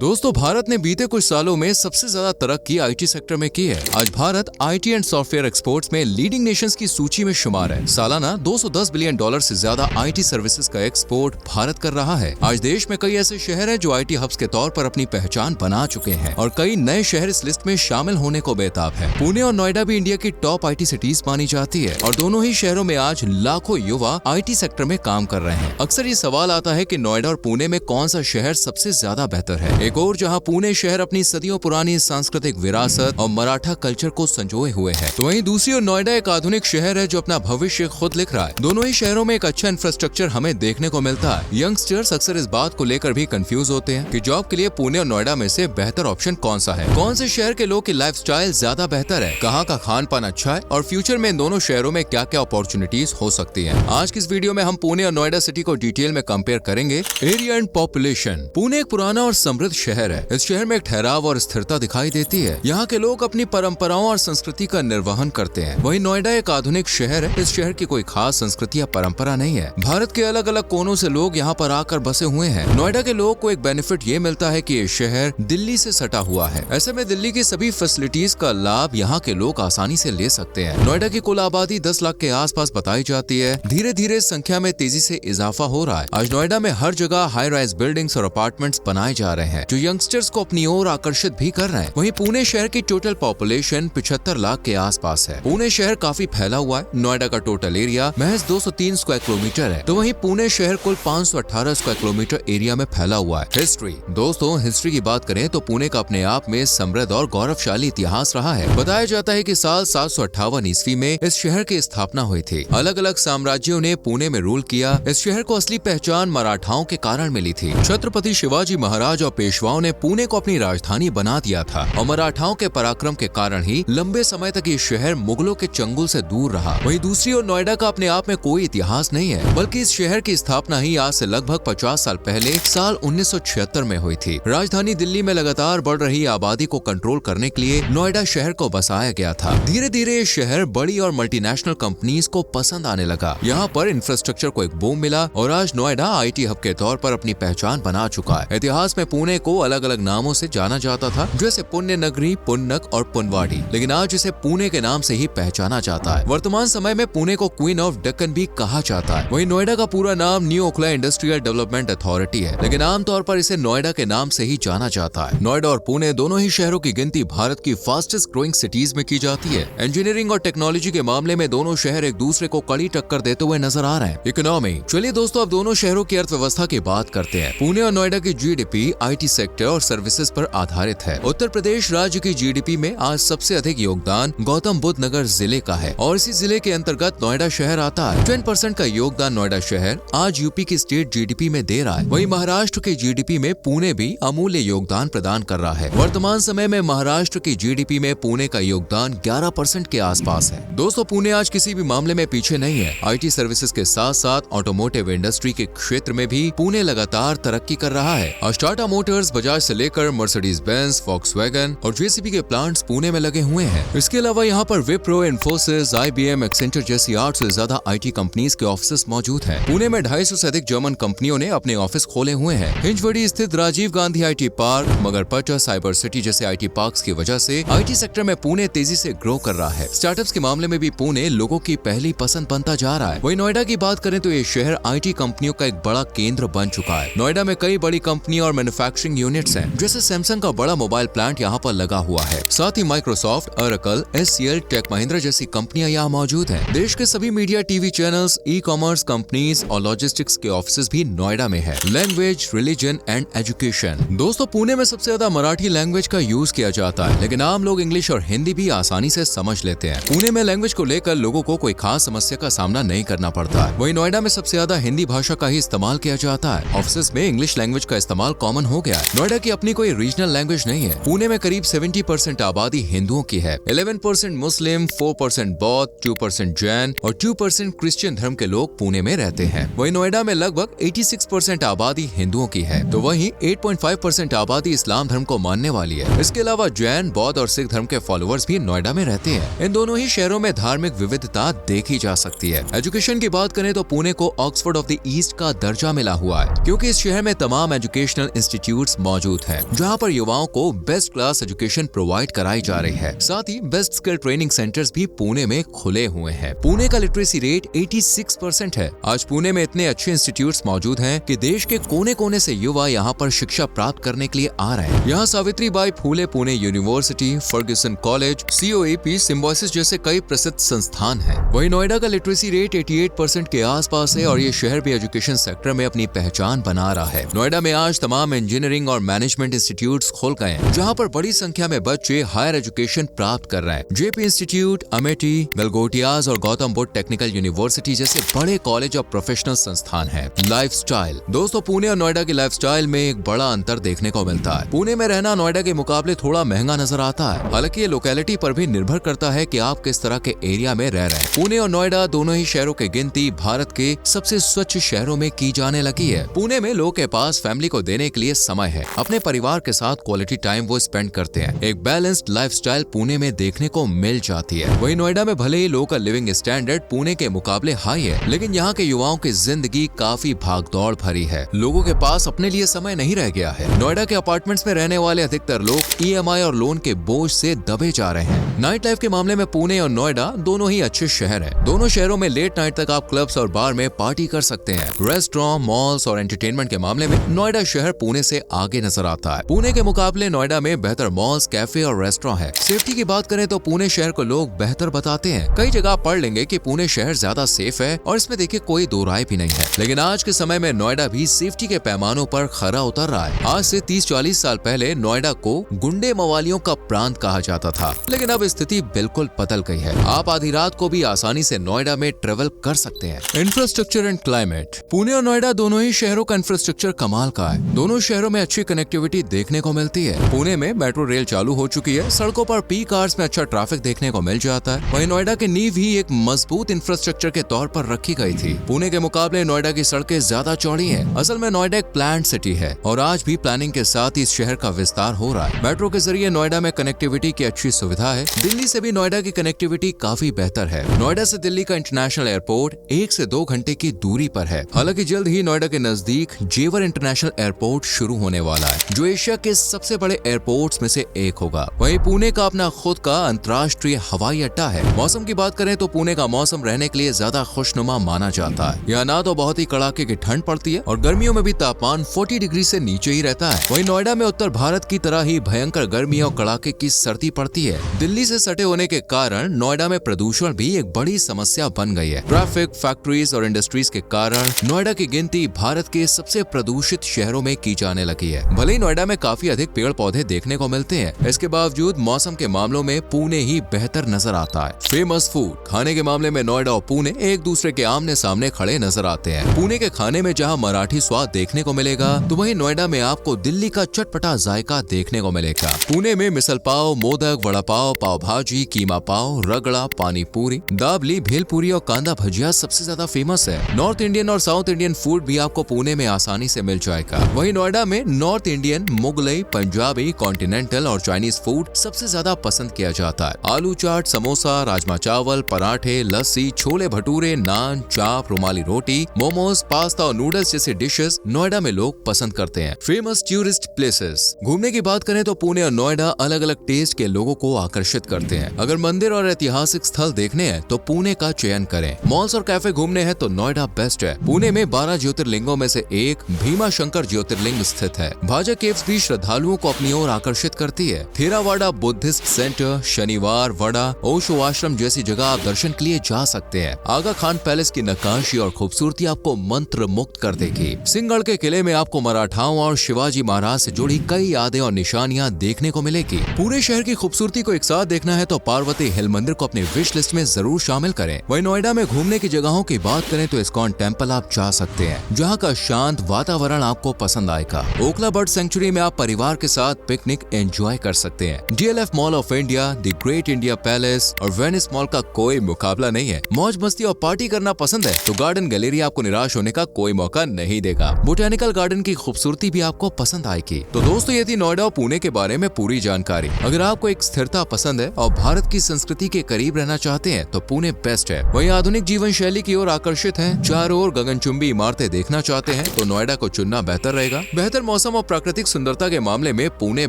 दोस्तों, भारत ने बीते कुछ सालों में सबसे ज्यादा तरक्की आईटी सेक्टर में की है। आज Bharat IT and software exports में लीडिंग नेशंस की सूची में शुमार है। सालाना 210 बिलियन डॉलर से ज्यादा आईटी सर्विसेज का एक्सपोर्ट भारत कर रहा है। आज देश में कई ऐसे शहर हैं जो आईटी हब्स के तौर पर अपनी पहचान बना चुके हैं और कई नए शहर इस लिस्ट में शामिल होने को बेताब है। पुणे और नोएडा भी इंडिया की टॉप आईटी सिटीज मानी जाती है और दोनों ही शहरों में आज लाखों युवा आईटी सेक्टर में काम कर रहे हैं। अक्सर ये सवाल आता है कि नोएडा और पुणे में कौन सा शहर सबसे ज्यादा बेहतर है। एक और जहां पुणे शहर अपनी सदियों पुरानी सांस्कृतिक विरासत और मराठा कल्चर को संजोए हुए है, तो वहीं दूसरी ओर नोएडा एक आधुनिक शहर है जो अपना भविष्य खुद लिख रहा है। दोनों ही शहरों में एक अच्छा इंफ्रास्ट्रक्चर हमें देखने को मिलता है। यंगस्टर्स अक्सर इस बात को लेकर भी कंफ्यूज होते हैं कि जॉब के लिए पुणे और नोएडा में से बेहतर ऑप्शन कौन सा है, कौन से शहर के लोग की लाइफस्टाइल ज्यादा बेहतर है, कहाँ का खान पान अच्छा है और फ्यूचर में इन दोनों शहरों में क्या क्या अपॉर्चुनिटीज हो सकती है। आज की इस वीडियो में हम पुणे और नोएडा सिटी को डिटेल में कंपेयर करेंगे। Area and population. पुणे एक पुराना और समृद्ध शहर है। इस शहर में एक ठहराव और स्थिरता दिखाई देती है। यहाँ के लोग अपनी परंपराओं और संस्कृति का निर्वहन करते हैं। वहीं नोएडा एक आधुनिक शहर है। इस शहर की कोई खास संस्कृति या परंपरा नहीं है। भारत के अलग अलग कोनों से लोग यहाँ पर आकर बसे हुए हैं। नोएडा के लोग को एक बेनिफिट ये मिलता है कि ये शहर दिल्ली से सटा हुआ है। ऐसे में दिल्ली की सभी फैसिलिटीज का लाभ यहाँ के लोग आसानी से ले सकते हैं। नोएडा की कुल आबादी 10 लाख के आसपास बताई जाती है। धीरे धीरे संख्या में तेजी से इजाफा हो रहा है। आज नोएडा में हर जगह हाई राइज बिल्डिंग्स और अपार्टमेंट्स बनाए जा रहे हैं जो यंगस्टर्स को अपनी ओर आकर्षित भी कर रहे हैं। वहीं पुणे शहर की टोटल पॉपुलेशन 75 लाख के आसपास है। पुणे शहर काफी फैला हुआ है। नोएडा का टोटल एरिया महज 203 स्क्वायर किलोमीटर है, तो वहीं पुणे शहर कुल 518 स्क्वायर किलोमीटर एरिया में फैला हुआ है। हिस्ट्री। दोस्तों, हिस्ट्री की बात करें तो पुणे का अपने आप में समृद्ध और गौरवशाली इतिहास रहा है। बताया जाता है कि साल 758 ईस्वी में इस शहर की स्थापना हुई थी। अलग अलग साम्राज्यों ने पुणे में रूल किया। इस शहर को असली पहचान मराठाओं के कारण मिली थी। छत्रपति शिवाजी महाराज और पेशवाओं ने पुणे को अपनी राजधानी बना दिया था और मराठाओं के पराक्रम के कारण ही लंबे समय तक ये शहर मुगलों के चंगुल से दूर रहा। वहीं दूसरी ओर नोएडा का अपने आप में कोई इतिहास नहीं है, बल्कि इस शहर की स्थापना ही आज से लगभग 50 साल पहले साल 1976 में हुई थी। राजधानी दिल्ली में लगातार बढ़ रही आबादी को कंट्रोल करने के लिए नोएडा शहर को बसाया गया था। धीरे धीरे ये शहर बड़ी और मल्टीनेशनल कंपनीज को पसंद आने लगा। यहाँ पर इंफ्रास्ट्रक्चर को एक बूम मिला और आज नोएडा आईटी हब के तौर पर अपनी पहचान बना चुका है। इतिहास में पुणे को अलग अलग नामों से जाना जाता था, जैसे पुण्य नगरी, पुन्नक और पुनवाड़ी, लेकिन आज इसे पुणे के नाम से ही पहचाना जाता है। वर्तमान समय में पुणे को क्वीन ऑफ डेक्कन भी कहा जाता है। वहीं नोएडा का पूरा नाम new Okhla industrial development authority है, लेकिन आमतौर पर इसे नोएडा के नाम से ही जाना जाता है। नोएडा और पुणे दोनों ही शहरों की गिनती भारत की फास्टेस्ट ग्रोइंग सिटीज में की जाती है। इंजीनियरिंग और टेक्नोलॉजी के मामले में दोनों शहर एक दूसरे को कड़ी टक्कर देते हुए नजर आ रहे हैं। इकोनॉमी। चलिए दोस्तों, अब दोनों शहरों की अर्थव्यवस्था की बात करते हैं। पुणे और नोएडा की जीडीपी आईटी सेक्टर और सर्विसेज पर आधारित है। उत्तर प्रदेश राज्य की जीडीपी में आज सबसे अधिक योगदान गौतम बुद्ध नगर जिले का है और इसी जिले के अंतर्गत नोएडा शहर आता है। 10% का योगदान नोएडा शहर आज यूपी की स्टेट जीडीपी में दे रहा है। वहीं महाराष्ट्र की जीडीपी में पुणे भी अमूल्य योगदान प्रदान कर रहा है। वर्तमान समय में महाराष्ट्र की जीडीपी में पुणे का योगदान 11% के आसपास है। दोस्तों, पुणे आज किसी भी मामले में पीछे नहीं है। आईटी सर्विसेज के साथ साथ ऑटोमोटिव इंडस्ट्री के क्षेत्र में भी पुणे लगातार तरक्की कर रहा है। आज टाटा मोटर्स, बजाज से लेकर मर्सिडीज बेंज, वॉक्सवैगन और जेसीबी के प्लांट्स पुणे में लगे हुए हैं। इसके अलावा यहाँ पर विप्रो, इन्फोसिस, IBM, एक्सेंचर जैसी 8 से ज्यादा आईटी कंपनीज के ऑफिस मौजूद हैं। पुणे में 250 से अधिक जर्मन कंपनियों ने अपने ऑफिस खोले हुए हैं। हिंजवड़ी स्थित Rajiv Gandhi IT park, Magarpatta, cyber city जैसे आईटी पार्क्स की वजह से आईटी सेक्टर में पुणे तेजी से ग्रो कर रहा है। स्टार्टअप्स के मामले में भी पुणे लोगों की पहली पसंद बनता जा रहा है। वहीं नोएडा की बात करें तो ये शहर आईटी कंपनियों का एक बड़ा केंद्र बन चुका है। नोएडा में कई बड़ी कंपनियां और मैन्युफैक्चरिंग यूनिट्स हैं, जैसे सैमसंग का बड़ा मोबाइल प्लांट यहाँ पर लगा हुआ है। साथ ही Microsoft, Oracle, SCL, Tech Mahindra जैसी कंपनियां यहाँ मौजूद हैं। देश के सभी media, TV channels, e-commerce companies और लॉजिस्टिक्स के ऑफिस भी नोएडा में है। Language, religion and education. दोस्तों, पुणे में सबसे ज्यादा मराठी लैंग्वेज का यूज किया जाता है, लेकिन आम लोग इंग्लिश और हिंदी भी आसानी से समझ लेते हैं। पुणे में लैंग्वेज को लेकर लोगों को कोई खास समस्या का सामना नहीं करना पड़ता है। वहीं नोएडा में सबसे ज्यादा हिंदी भाषा का ही इस्तेमाल किया जाता है। ऑफिस में इंग्लिश लैंग्वेज का इस्तेमाल कॉमन हो गया है। नोएडा की अपनी कोई रीजनल लैंग्वेज नहीं है। पुणे में करीब 70% आबादी हिंदुओं की है। 11% मुस्लिम, 4% बौद्ध, 2% जैन और 2% क्रिश्चियन धर्म के लोग पुणे में रहते हैं। वहीं नोएडा में लगभग 86% आबादी हिंदुओं की है, तो वहीं 8.5% आबादी इस्लाम धर्म को मानने वाली है। इसके अलावा जैन, बौद्ध और सिख धर्म के फॉलोअर्स भी नोएडा में रहते हैं। इन दोनों ही शहरों में धार्मिक विविधता देखी जा सकती है। एजुकेशन की बात करें तो पुणे को ऑक्सफोर्ड ऑफ द ईस्ट का दर्जा मिला हुआ है, क्योंकि इस शहर में तमाम एजुकेशनल इंस्टीट्यूट इंस्टीट्यूट्स मौजूद हैं, जहां पर युवाओं को बेस्ट क्लास एजुकेशन प्रोवाइड कराई जा रही है। साथ ही बेस्ट स्किल ट्रेनिंग सेंटर्स भी पुणे में खुले हुए हैं। पुणे का लिटरेसी रेट 86% है। आज पुणे में इतने अच्छे इंस्टीट्यूट्स मौजूद हैं कि देश के कोने कोने से युवा यहाँ पर शिक्षा प्राप्त करने के लिए आ रहे हैं। यहाँ Savitribai Phule Pune university, Fergusson college, COAP, Symbiosis जैसे कई प्रसिद्ध संस्थान हैं। वहीं नोएडा का लिटरेसी रेट 88% के आसपास है और ये शहर भी एजुकेशन सेक्टर में अपनी पहचान बना रहा है। नोएडा में आज तमाम इंजीनियरिंग और मैनेजमेंट इंस्टीट्यूट्स खोल गए हैं, जहाँ पर बड़ी संख्या में बच्चे हायर एजुकेशन प्राप्त कर रहे हैं। JP इंस्टीट्यूट, अमेठी, गलगोटियाज और गौतम बुद्ध टेक्निकल यूनिवर्सिटी जैसे बड़े कॉलेज और प्रोफेशनल संस्थान हैं। लाइफस्टाइल, दोस्तों पुणे और नोएडा की लाइफस्टाइल में एक बड़ा अंतर देखने को मिलता है। पुणे में रहना नोएडा के मुकाबले थोड़ा महंगा नजर आता है। हालांकि ये लोकेलिटी पर भी निर्भर करता है कि आप किस तरह के एरिया में रह रहे हैं। पुणे और नोएडा दोनों ही शहरों की गिनती भारत के सबसे स्वच्छ शहरों में की जाने लगी है। पुणे में लोगों के पास फैमिली को देने के लिए समय है, अपने परिवार के साथ क्वालिटी टाइम वो स्पेंड करते हैं। एक बैलेंस्ड लाइफस्टाइल पुणे में देखने को मिल जाती है। वहीं नोएडा में भले ही लोगों का लिविंग स्टैंडर्ड पुणे के मुकाबले हाई है, लेकिन यहाँ के युवाओं की जिंदगी काफी भागदौड़ भरी है। लोगों के पास अपने लिए समय नहीं रह गया है। नोएडा के अपार्टमेंट्स में रहने वाले अधिकतर लोग EMI और लोन के बोझ से दबे जा रहे हैं। नाइट लाइफ के मामले में पुणे और नोएडा दोनों ही अच्छे शहर हैं। दोनों शहरों में लेट नाइट तक आप क्लब्स और बार में पार्टी कर सकते हैं। रेस्टोरेंट, मॉल्स और एंटरटेनमेंट के मामले में नोएडा शहर पुणे से आगे नजर आता है। पुणे के मुकाबले नोएडा में बेहतर मॉल्स, कैफे और रेस्टोरेंट है। सेफ्टी की बात करें तो पुणे शहर को लोग बेहतर बताते हैं। कई जगह पढ़ लेंगे कि पुणे शहर ज्यादा सेफ है और इसमें देखिए कोई दो राय भी नहीं है। लेकिन आज के समय में नोएडा भी सेफ्टी के पैमानों पर खरा उतर रहा है। आज से 30-40 साल पहले नोएडा को गुंडे मवालियों का प्रांत कहा जाता था, लेकिन अब स्थिति बिल्कुल बदल गई है। आप आधी रात को भी आसानी से नोएडा में ट्रेवल कर सकते हैं। इंफ्रास्ट्रक्चर एंड क्लाइमेट, पुणे और नोएडा दोनों ही शहरों का इंफ्रास्ट्रक्चर कमाल का है। दोनों शहरों में अच्छी कनेक्टिविटी देखने को मिलती है। पुणे में मेट्रो रेल चालू हो चुकी है, सड़कों पर पीक आवर्स में अच्छा ट्रैफिक देखने को मिल जाता है। वहीं नोएडा की नींव ही एक मजबूत इंफ्रास्ट्रक्चर के तौर पर रखी गई थी। पुणे के मुकाबले नोएडा की सड़कें ज्यादा चौड़ी हैं। असल में नोएडा एक प्लान्ड सिटी है और आज भी प्लानिंग के साथ इस शहर का विस्तार हो रहा है। मेट्रो के जरिए नोएडा में कनेक्टिविटी की अच्छी सुविधा है। दिल्ली से भी नोएडा की कनेक्टिविटी काफी बेहतर है। नोएडा से दिल्ली का इंटरनेशनल एयरपोर्ट 1 से 2 घंटे की दूरी पर है। हालांकि जल्द ही नोएडा के नजदीक जेवर इंटरनेशनल एयरपोर्ट शुरू होने वाला है, जो एशिया के सबसे बड़े एयरपोर्ट्स में से एक होगा। वहीं पुणे का अपना खुद का अंतर्राष्ट्रीय हवाई अड्डा है। मौसम की बात करें तो पुणे का मौसम रहने के लिए ज्यादा खुशनुमा माना जाता है। यहाँ ना तो बहुत ही कड़ाके की ठंड पड़ती है और गर्मियों में भी तापमान 40 डिग्री से नीचे ही रहता है। वहीं नोएडा में उत्तर भारत की तरह ही भयंकर गर्मी और कड़ाके की सर्दी पड़ती है। दिल्ली से सटे होने के कारण नोएडा में प्रदूषण भी एक बड़ी समस्या बन गई है। ट्रैफिक, फैक्ट्रीज और इंडस्ट्रीज के कारण नोएडा की गिनती भारत के सबसे प्रदूषित शहरों में की जाने लगी है। भले ही नोएडा में काफी अधिक पेड़ पौधे देखने को मिलते हैं, इसके बावजूद मौसम के मामलों में पुणे ही बेहतर नजर आता है। फेमस फूड, खाने के मामले में नोएडा और पुणे एक दूसरे के आमने सामने खड़े नजर आते हैं। पुणे के खाने में जहां मराठी स्वाद देखने को मिलेगा, तो वहीं नोएडा में आपको दिल्ली का चटपटा जायका देखने को मिलेगा। पुणे में मिसल पाव, मोदक, वड़ा पाव, पाव भाजी, कीमा पाव, रगड़ा, पानी पूरी, दाबली, भेलपुरी और कांदा भजिया सबसे ज्यादा फेमस है। नॉर्थ इंडियन और साउथ इंडियन फूड भी आपको पुणे में आसानी से मिल जाएगा। वहीं नोएडा में north Indian, Mughlai, Punjabi, continental और चाइनीज फूड सबसे ज्यादा पसंद किया जाता है। आलू चाट, समोसा, राजमा चावल, पराठे, लस्सी, छोले भटूरे, नान, चाप, रुमाली रोटी, मोमोज, पास्ता और नूडल्स जैसे डिशेस नोएडा में लोग पसंद करते हैं। फेमस टूरिस्ट प्लेसेस, घूमने की बात करें तो पुणे और नोएडा अलग अलग टेस्ट के लोगों को आकर्षित करते हैं। अगर मंदिर और ऐतिहासिक स्थल देखने हैं तो पुणे का चयन करें। मॉल्स और कैफे घूमने हैं तो नोएडा बेस्ट है। पुणे में 12 ज्योतिर्लिंगों में से एक भीमा शंकर ज्योतिर्लिंग स्थित है। भाजा केव्स भी श्रद्धालुओं को अपनी ओर आकर्षित करती है। थेरावाड़ा बुद्धिस्ट सेंटर, शनिवार वड़ा, ओशो आश्रम जैसी जगह आप दर्शन के लिए जा सकते हैं। आगा खान पैलेस की नक्काशी और खूबसूरती आपको मंत्र मुक्त कर देगी। सिंहगढ़ के किले में आपको मराठाओं और शिवाजी महाराज से जुड़ी कई यादें और निशानियां देखने को मिलेगी। पूरे शहर की खूबसूरती को एक साथ देखना है तो पार्वती हिल मंदिर को अपनी विश लिस्ट में जरूर शामिल करें। वहीं नोएडा में घूमने की जगहों की बात करें तो इस्कॉन टेम्पल आप जा सकते हैं, जहाँ का शांत वातावरण आपको पसंद आएगा। ओखला बर्ड सेंचुरी में आप परिवार के साथ पिकनिक एंजॉय कर सकते हैं। DLF mall of India, the great India palace और वेनिस मॉल का कोई मुकाबला नहीं है। मौज मस्ती और पार्टी करना पसंद है तो गार्डन गैलरी आपको निराश होने का कोई मौका नहीं देगा। बोटेनिकल गार्डन की खूबसूरती भी आपको पसंद आएगी। तो दोस्तों ये थी नोएडा और पुणे के बारे में पूरी जानकारी। अगर आपको एक स्थिरता पसंद है और भारत की संस्कृति के करीब रहना चाहते हैं तो पुणे बेस्ट है। वहीं आधुनिक जीवन शैली की ओर आकर्षित हैं, चारों ओर गगनचुंबी इमारतें देखना चाहते हैं तो नोएडा को चुनना बेहतर रहेगा। बेहतर मौसम और प्राकृतिक सुंदरता के मामले में पुणे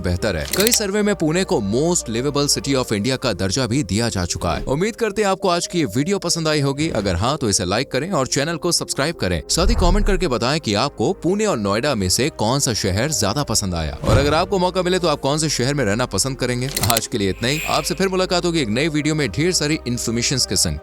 बेहतर है। कई सर्वे में पुणे को most liveable city of India का दर्जा भी दिया जा चुका है। उम्मीद करते हैं आपको आज की ये वीडियो पसंद आई होगी। अगर हाँ तो इसे लाइक करें और चैनल को सब्सक्राइब करें। साथ ही कमेंट करके बताएं कि आपको पुणे और नोएडा में से कौन सा शहर ज्यादा पसंद आया, और अगर आपको मौका मिले तो आप कौन से शहर में रहना पसंद करेंगे। आज के लिए इतना ही। आपसे फिर मुलाकात होगी एक नई वीडियो में ढेर सारी इन्फॉर्मेशन के संग।